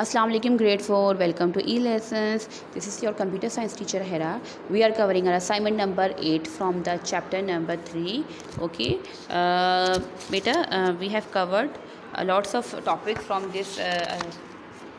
Assalamu alaikum grade 4, welcome to e-lessons. This is your computer science teacher Hera. We are covering our assignment number 8 from the chapter number 3. Okay, beta, we have covered lots of topics from this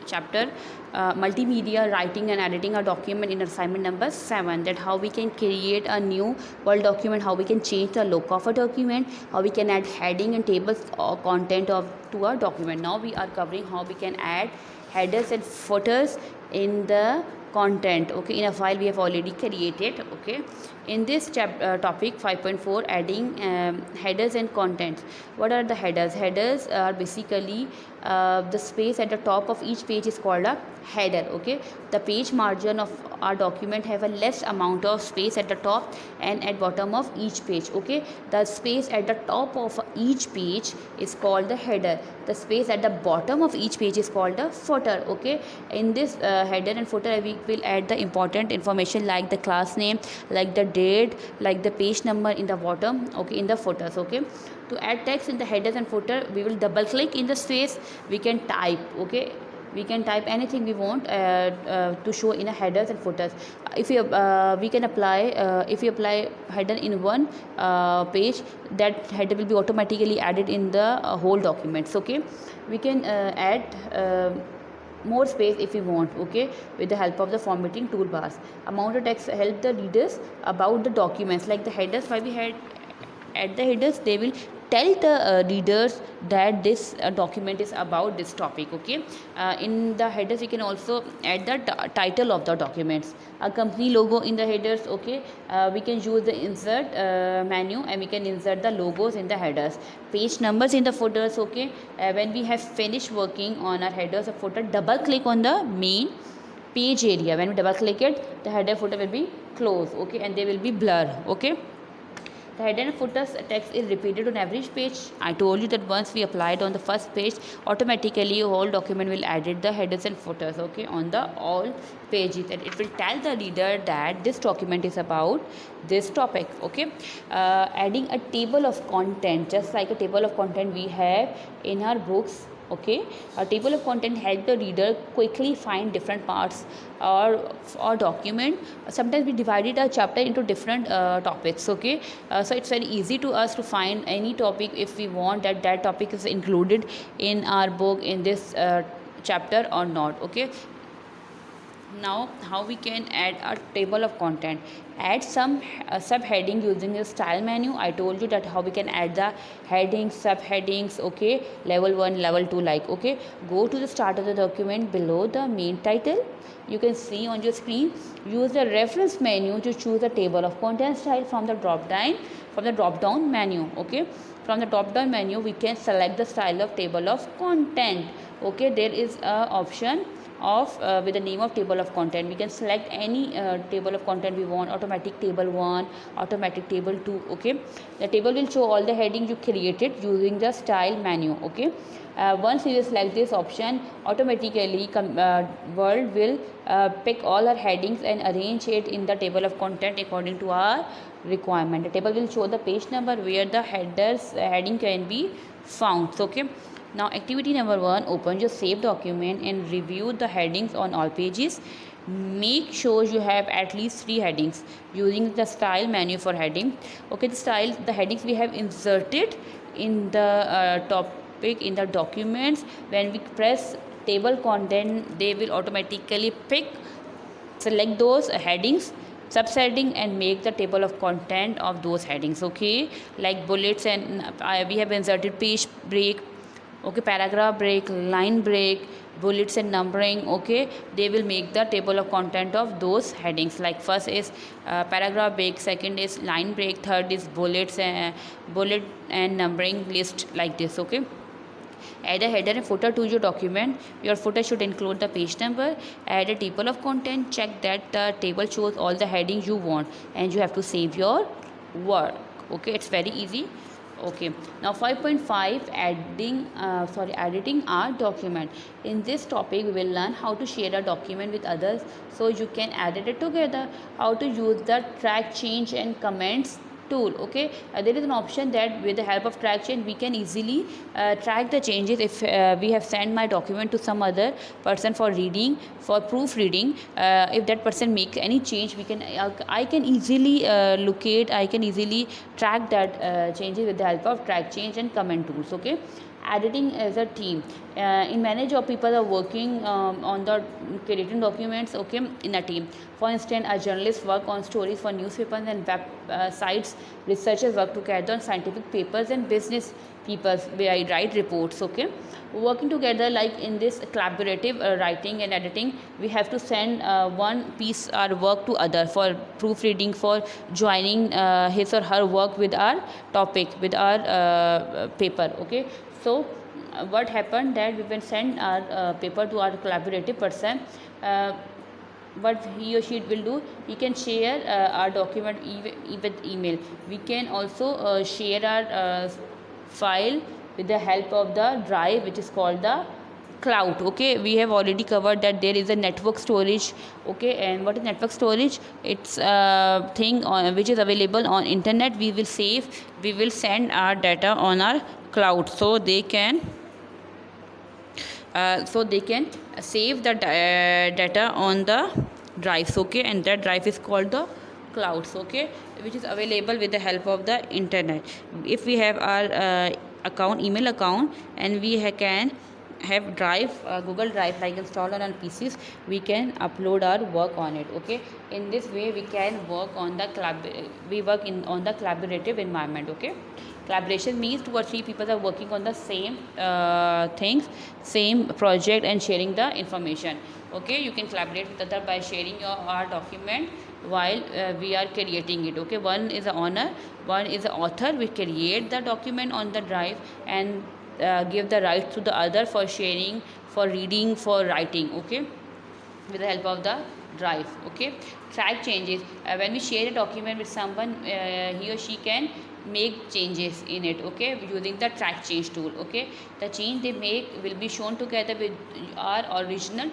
chapter. Multimedia writing and editing a document in assignment number 7, that how we can create a new Word document, how we can change the look of a document, how we can add heading and tables or content of to a document. Now we are covering how we can add headers and footers in the content, okay, in a file we have already created. Okay, in this topic 5.4, adding headers and contents. What are the headers? Headers are basically the space at the top of each page is called a header. Okay, the page margin of our document have a less amount of space at the top and at bottom of each page. Okay, the space at the top of each page is called the header. The space at the bottom of each page is called the footer. Okay, in this header and footer we will add the important information like the class name, like the date, like the page number in the bottom, okay, in the footers. Okay, to add text in the headers and footer, we will double click in the space. We can type, okay, we can type anything we want to show in a headers and footers. If you we can apply if you apply header in one page, that header will be automatically added in the whole documents. Okay, we can add more space if we want, okay, with the help of the formatting toolbars. Amount of text help the readers about the documents, like the headers. Why we had at the headers, they will tell the readers that this document is about this topic. Okay, in the headers we can also add the title of the documents, a company logo in the headers. Okay, we can use the insert menu and we can insert the logos in the headers. Page numbers in the footers. Okay, when we have finished working on our headers or footer, double click on the main page area. When we double click it, the header footer will be closed, okay, and they will be blur. Okay, the header and footers text is repeated on every page. I told you that once we applied on the first page, automatically whole document will added the headers and footers, okay, on the all pages, and it will tell the reader that this document is about this topic. Okay, adding a table of content, just like a table of content we have in our books. Okay, a table of content help the reader quickly find different parts or document. Sometimes we divided a chapter into different topics. Okay, so it's very easy to us to find any topic if we want that topic is included in our book in this chapter or not. Okay, now how we can add a table of content. Add some subheading using the style menu. I told you that how we can add the headings, subheadings. Okay, level 1, level 2, like. Okay, go to the start of the document below the main title. You can see on your screen. Use the reference menu to choose the table of content style from the drop down menu. Okay, from the drop down menu we can select the style of table of content. Okay, there is a option of with the name of table of content. We can select any table of content we want. Automatic table 1, automatic table 2. Okay, the table will show all the headings you created using the style menu. Okay, once you select this option, automatically Word will pick all our headings and arrange it in the table of content according to our requirement. The table will show the page number where the heading can be found. Okay, now activity number 1, open your saved document and review the headings on all pages. Make sure you have at least 3 headings using the style menu for heading. Okay, the headings we have inserted in the topic in the documents. When we press table content, they will automatically select those headings, subsetting, and make the table of content of those headings. Okay, like bullets, and we have inserted page break, okay, paragraph break, line break, bullets and numbering. Okay, they will make the table of content of those headings. Like first is paragraph break, second is line break, third is bullet and numbering list, like this. Okay, add a header and footer to your document. Your footer should include the page number. Add a table of content. Check that the table shows all the headings you want, and you have to save your work. Okay, it's very easy. Okay, now 5.5, editing our document. In this topic we will learn how to share a document with others so you can edit it together, how to use the track change and comments tool. Okay, there is an option that with the help of track change we can easily track the changes. If we have sent my document to some other person for reading, for proofreading, if that person make any change, we can I can easily locate, I can easily track that changes with the help of track change and comment tools. Okay, editing as a team. In many job, people are working on the creating documents, okay, in a team. For instance, a journalist work on stories for newspapers and web sites. Researchers work together on scientific papers, and business people write reports. Okay, working together like in this collaborative writing and editing, we have to send one piece or work to other for proofreading, for joining his or her work with our topic, with our paper. Okay, so what happened that we can send our paper to our collaborative person. What he or she will do, he can share our document with email. We can also share our file with the help of the drive, which is called the cloud. Okay, we have already covered that there is a network storage. Okay, and what is network storage? It's a thing which is available on internet. We will send our data on our cloud, so they can save the data on the drives. Okay, and that drive is called the clouds. Okay, which is available with the help of the internet. If we have our email account, and we can have drive, Google Drive, like installed on our PCs, we can upload our work on it. Okay, in this way we can work on the on the collaborative environment. Okay, collaboration means 2 or 3 people are working on the same things, same project, and sharing the information. Okay, you can collaborate with other by sharing our document while we are creating it. Okay, one is the owner, one is the author. We create the document on the drive and give the rights to the other for sharing, for reading, for writing. Okay, with the help of the drive. Okay, track changes. When we share a document with someone, he or she can make changes in it. Okay, using the track change tool. Okay, the change they make will be shown together with our original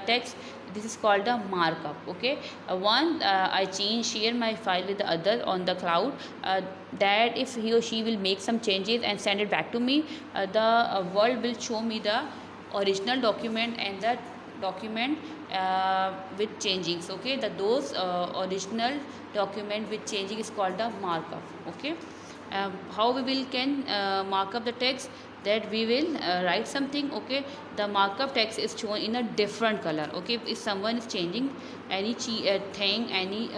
text. This is called the markup. Okay, I share my file with the other on the cloud, that if he or she will make some changes and send it back to me, the world will show me the original document and the document with changings. Okay, those original document with changing is called the markup. Okay, how we will can mark up the text, that we will write something. Okay, the markup text is shown in a different color. Okay, if someone is changing any thing, any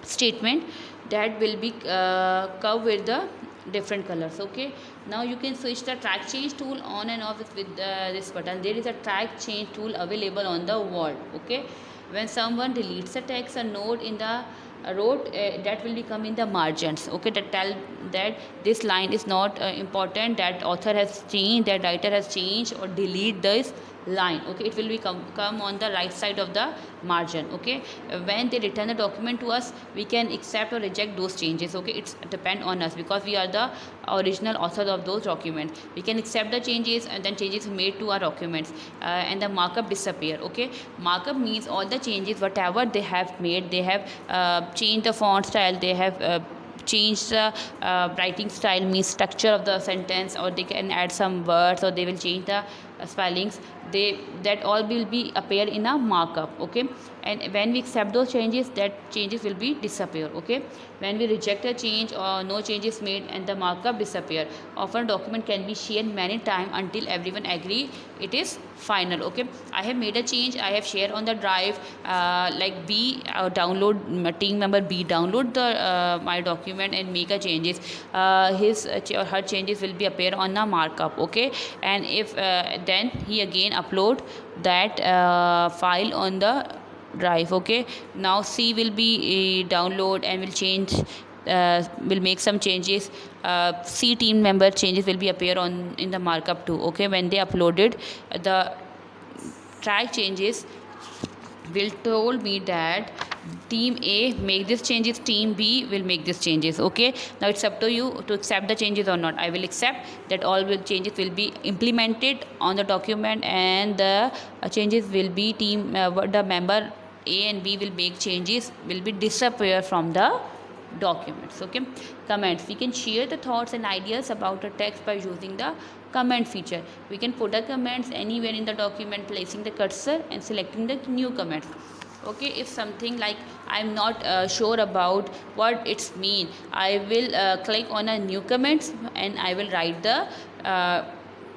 statement, that will be curved with the different colors. Okay, now you can switch the track change tool on and off with this button. There is a track change tool available on the wall. Okay, when someone deletes a text, a note in the wrote, that will become in the margins. Okay, that tell that this line is not important, that author has changed, that writer has changed, or delete this line. Okay, it will be come on the right side of the margin. Okay, when they return the document to us, we can accept or reject those changes. Okay, it's depend on us, because we are the original author of those documents. We can accept the changes, and then changes made to our documents, and the markup disappear. Okay, markup means all the changes whatever they have made. They have changed the font style, they have change the writing style, means structure of the sentence, or they can add some words, or they will change the spellings. That all will be appear in a markup. Okay, and when we accept those changes, that changes will be disappear. Okay, when we reject a change or no changes made, and the markup disappear. Often document can be shared many times until everyone agree it is final. Okay, I have made a change, I have shared on the drive, like B download, team member B download the my document and make a changes. His or her changes will be appear on the markup. Okay, and if then he again upload that file on the drive. Okay, now C will be download and will change, will make some changes. C team member changes will be appear on in the markup too. Okay, when they uploaded the track changes, will told me that team A make these changes, team B will make these changes. Okay, now it's up to you to accept the changes or not. I will accept that all changes will be implemented on the document, and the changes will be the member A and B will make changes, will be disappear from the documents. Okay, comments, we can share the thoughts and ideas about a text by using the comment feature. We can put the comments anywhere in the document, placing the cursor and selecting the new comments. Okay, if something like I'm not sure about what it's mean, I will click on a new comments and I will write the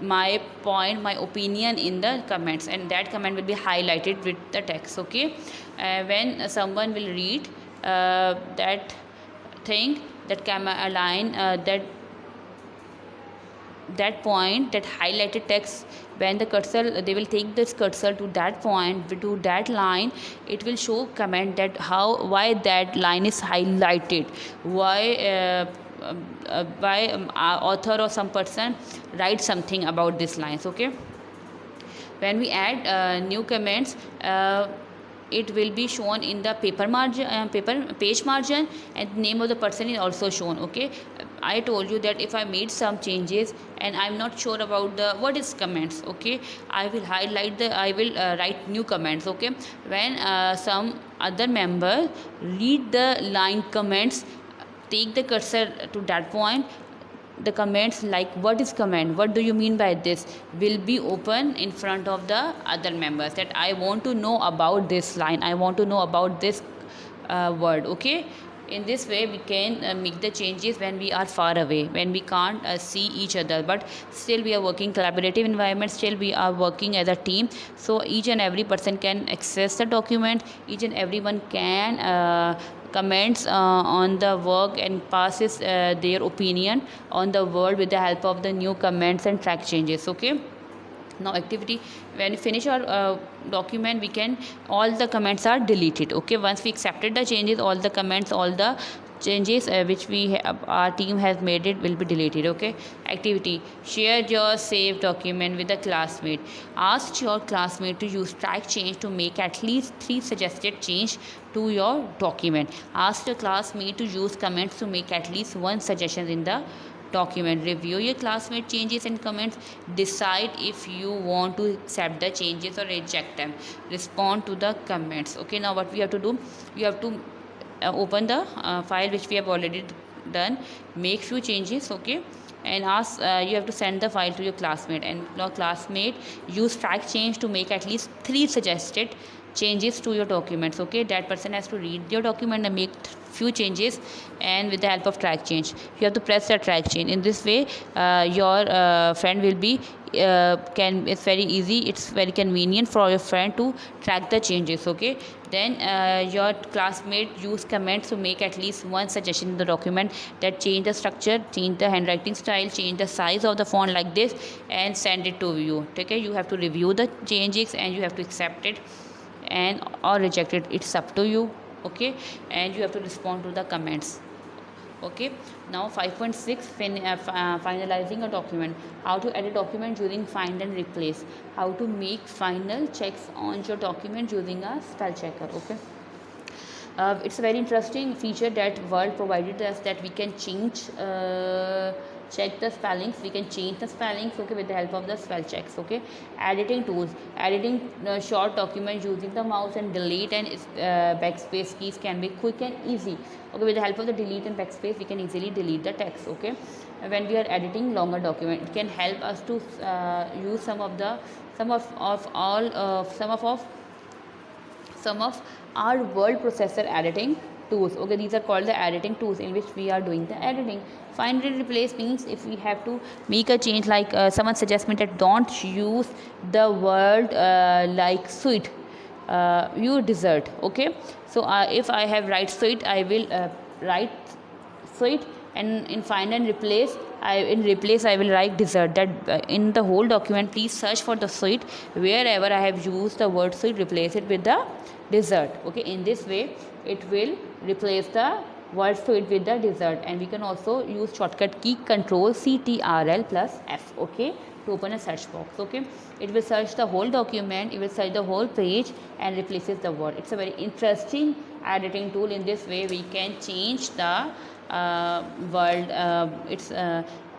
my point, my opinion in the comments, and that comment will be highlighted with the text. Okay, when someone will read that thing, that can align that point, that highlighted text, when the cursor, they will take this cursor to that point, to that line, it will show comment that why that line is highlighted, why author or some person write something about this lines. Okay, when we add new comments, it will be shown in the paper margin, page margin, and name of the person is also shown. Okay, I told you that if I made some changes and I'm not sure about the what is comments, okay, I will highlight the, I will write new comments. Okay, when some other member read the line comments, take the cursor to that point, the comments like what is comment, what do you mean by this, will be open in front of the other members, that I want to know about this line, I want to know about this word. Okay, in this way we can make the changes when we are far away, when we can't see each other, but still we are working collaborative environment, still we are working as a team, so each and every person can access the document, each and everyone can comments on the work and passes their opinion on the word with the help of the new comments and track changes. Okay, now activity, when we finish our document, we can, all the comments are deleted. Okay, once we accepted the changes, all the comments, all the changes which we have, our team has made, it will be deleted. Okay, activity, share your saved document with a classmate. Ask your classmate to use track change to make at least 3 suggested change to your document. Ask your classmate to use comments to make at least 1 suggestion in the document. Review your classmate changes and comments. Decide if you want to accept the changes or reject them. Respond to the comments. Okay, now what we have to do, you have to open the file which we have already done, make few changes. Okay, and ask, you have to send the file to your classmate, and your classmate use track change to make at least 3 suggested changes to your documents. Okay, that person has to read your document and make few changes, and with the help of track change, you have to press the track change. In this way your friend will be can, it's very easy, it's very convenient for your friend to track the changes. Okay, then your classmate use comments to make at least 1 suggestion in the document, that change the structure, change the handwriting style, change the size of the font like this, and send it to you. Okay, you have to review the changes and you have to accept it and or reject it, it's up to you. Okay, and you have to respond to the comments. Okay, now 5.6, finalizing a document. How to edit document using find and replace. How to make final checks on your document using a spell checker. Okay, it's a very interesting feature that Word provided us, that we can change check the spellings, we can change the spellings. Okay, with the help of the spell checks. Okay, editing tools, editing short documents using the mouse and delete and backspace keys can be quick and easy. Okay, with the help of the delete and backspace, we can easily delete the text. Okay, when we are editing longer document, it can help us to use some of our word processor editing tools. Okay, these are called the editing tools in which we are doing the editing. Find and replace means if we have to make a change, like someone suggests me that don't use the word like sweet, use dessert. Okay, so if I have write sweet, I will write sweet, and in find and replace, in replace I will write dessert. That in the whole document, please search for the sweet, wherever I have used the word sweet, replace it with the dessert. Okay, in this way it will replace the word sweet with the dessert. And we can also use shortcut key Control CTRL plus F. Okay, to open a search box. Okay, it will search the whole document, it will search the whole page and replaces the word. It's a very interesting editing tool. In this way we can change the word, it's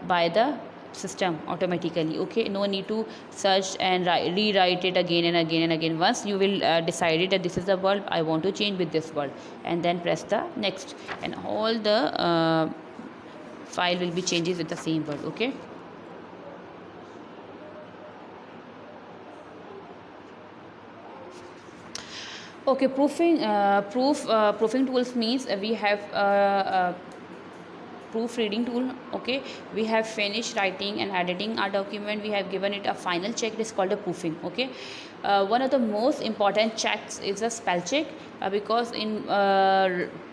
by the system automatically. Okay, no need to search and rewrite it again and again and again. Once you will decided that this is the word I want to change with this word, and then press the next, and all the file will be changes with the same word. Okay. Okay, proofing tools means we have proofreading tool. Okay, we have finished writing and editing our document, we have given it a final check, it is called a proofing. Okay, one of the most important checks is a spell check, because in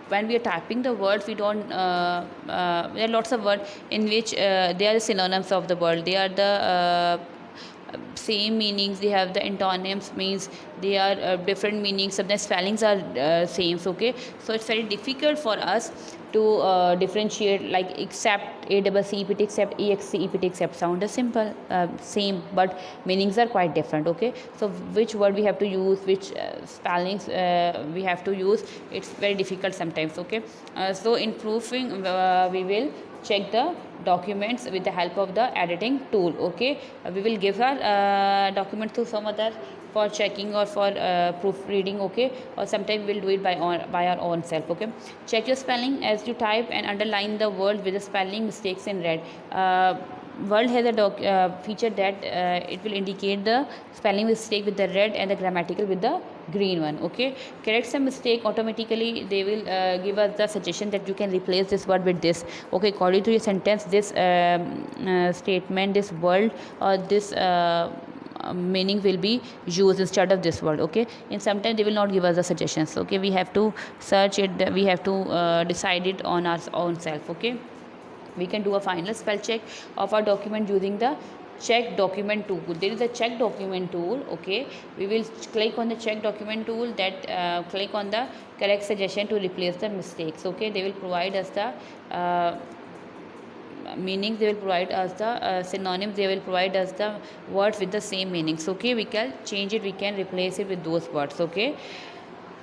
when we are typing the words, we don't there are lots of words in which they are the synonyms of the word, they are the same meanings, they have the antonyms, means they are different meanings, sometimes spellings are same. Okay, so it's very difficult for us to differentiate, like except ACCEPT, except EXCEPT, except sound is simple, same, but meanings are quite different. Okay, so which word we have to use, which spellings we have to use, it's very difficult sometimes. Okay, so in proofing we will check the documents with the help of the editing tool. Okay, we will give our document to some other for checking or for proofreading. Okay, or sometimes we'll do it by our own self. Okay, check your spelling as you type and underline the word with the spelling mistakes in red. Word has a feature that it will indicate the spelling mistake with the red and the grammatical with the green one. Okay, correct some mistake automatically, they will give us the suggestion that you can replace this word with this. Okay, according to your sentence, this statement, this word or this meaning will be used instead of this word. Okay, in sometimes they will not give us the suggestions. Okay, we have to search it, we have to decide it on our own self. Okay, we can do a final spell check of our document using the check document tool. There is a check document tool. Okay, we will click on the check document tool, that click on the correct suggestion to replace the mistakes. Okay, they will provide us the meanings, they will provide us the synonyms, they will provide us the words with the same meanings. Okay, we can change it, we can replace it with those words. Okay,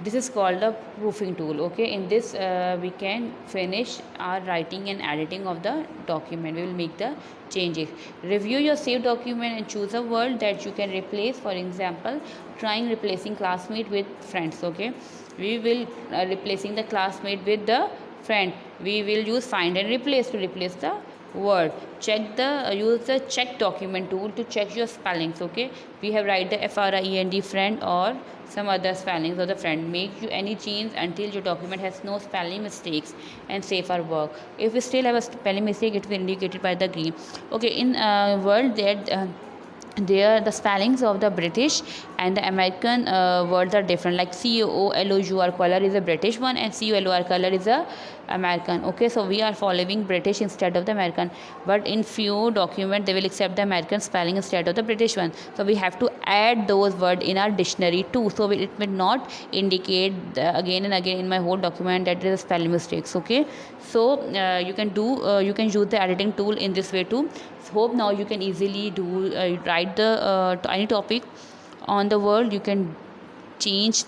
this is called the proofing tool. Okay, in this we can finish our writing and editing of the document, we will make the changes. Review your saved document and choose a word that you can replace. For example, trying replacing classmate with friends. Okay, we will replacing the classmate with the friend, we will use find and replace to replace the word. Check the use the check document tool to check your spellings. Okay, we have write the friend friend or some other spellings of the friend. Make you any change until your document has no spelling mistakes and save our work. If we still have a spelling mistake, it will be indicated by the green. Okay, in word that there the spellings of the British and the American words are different, like COLOUR color is a British one and COLOR color is a American. Okay, so we are following British instead of the American, but in few document they will accept the American spelling instead of the British one, so we have to add those words in our dictionary too, so it will not indicate again and again in my whole document that there is spelling mistakes. Okay, so you can use the editing tool in this way too. Hope now you can easily do write the any topic on the word, you can change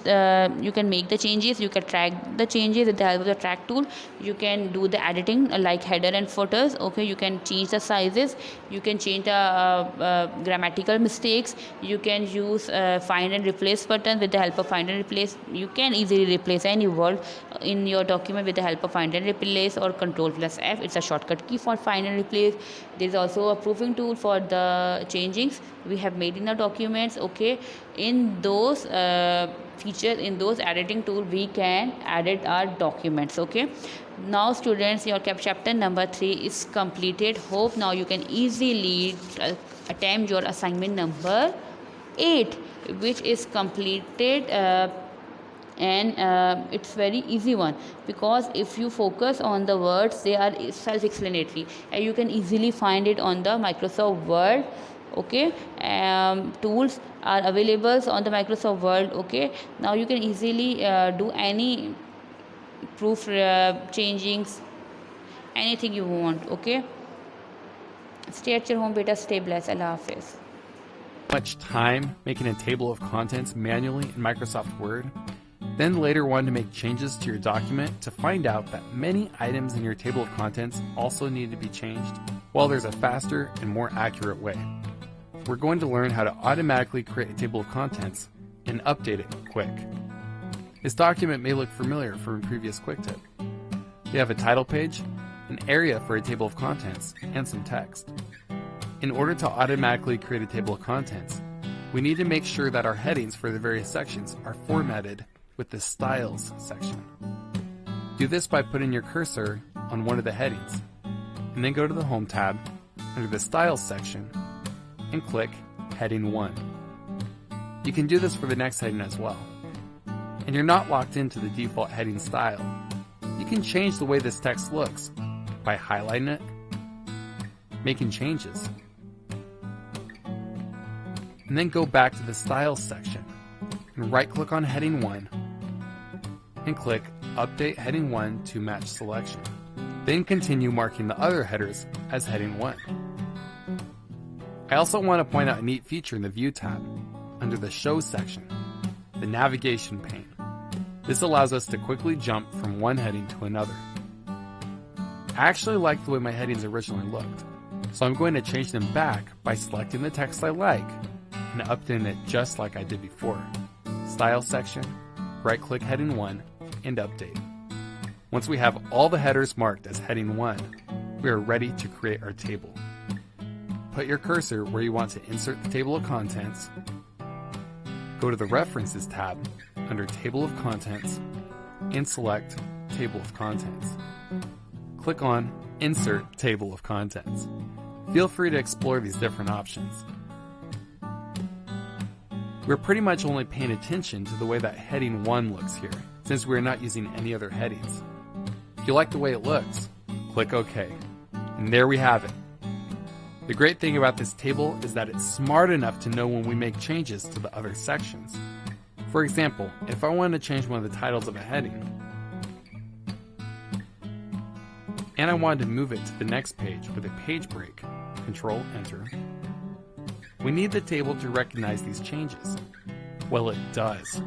you can make the changes, you can track the changes with the help of the track tool, you can do the editing like header and footers. Okay, you can change the sizes, you can change the grammatical mistakes, you can use find and replace button. With the help of find and replace, you can easily replace any word in your document with the help of find and replace or Ctrl+F. It's a shortcut key for find and replace. There is also a proofing tool for the changings we have made in the documents. Okay, in those features, in those editing tool, we can edit our documents. Okay, now students, your chapter number 3 is completed. Hope now you can easily attempt your assignment number 8, which is completed and it's very easy one, because if you focus on the words, they are self-explanatory and you can easily find it on the Microsoft Word. Okay, tools are available on the Microsoft Word. Okay, now you can easily do any proof changings, anything you want. Okay, stay at your home, beta, stay blessed. Allah Hafiz. Much time making a table of contents manually in Microsoft Word, then later wanted to make changes to your document to find out that many items in your table of contents also need to be changed? Well, there's a faster and more accurate way. We're going to learn how to automatically create a table of contents and update it quick. This document may look familiar from a previous quick tip. We have a title page, an area for a table of contents, and some text. In order to automatically create a table of contents, we need to make sure that our headings for the various sections are formatted with the Styles section. Do this by putting your cursor on one of the headings, and then go to the Home tab under the Styles section and click Heading 1. You can do this for the next heading as well. And you're not locked into the default heading style. You can change the way this text looks by highlighting it, making changes, and then go back to the Styles section and right-click on Heading 1 and click Update Heading 1 to match selection. Then continue marking the other headers as Heading 1. I also want to point out a neat feature in the View tab under the Show section, the navigation pane. This allows us to quickly jump from one heading to another. I actually like the way my headings originally looked, so I'm going to change them back by selecting the text I like and updating it just like I did before. Style section, right-click Heading 1, and Update. Once we have all the headers marked as Heading 1, we are ready to create our table. Put your cursor where you want to insert the table of contents. Go to the References tab under Table of Contents and select Table of Contents. Click on Insert Table of Contents. Feel free to explore these different options. We're pretty much only paying attention to the way that Heading 1 looks here, since we're not using any other headings. If you like the way it looks, click OK. And there we have it. The great thing about this table is that it's smart enough to know when we make changes to the other sections. For example, if I wanted to change one of the titles of a heading, and I wanted to move it to the next page with a page break, Control Enter, we need the table to recognize these changes. Well, it does.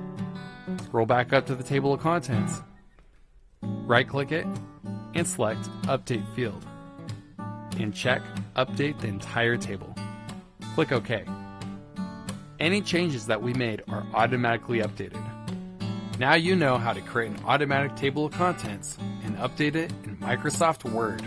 Scroll back up to the table of contents, right-click it, and select Update Field. And check Update the entire table. Click OK. Any changes that we made are automatically updated. Now you know how to create an automatic table of contents and update it in Microsoft Word.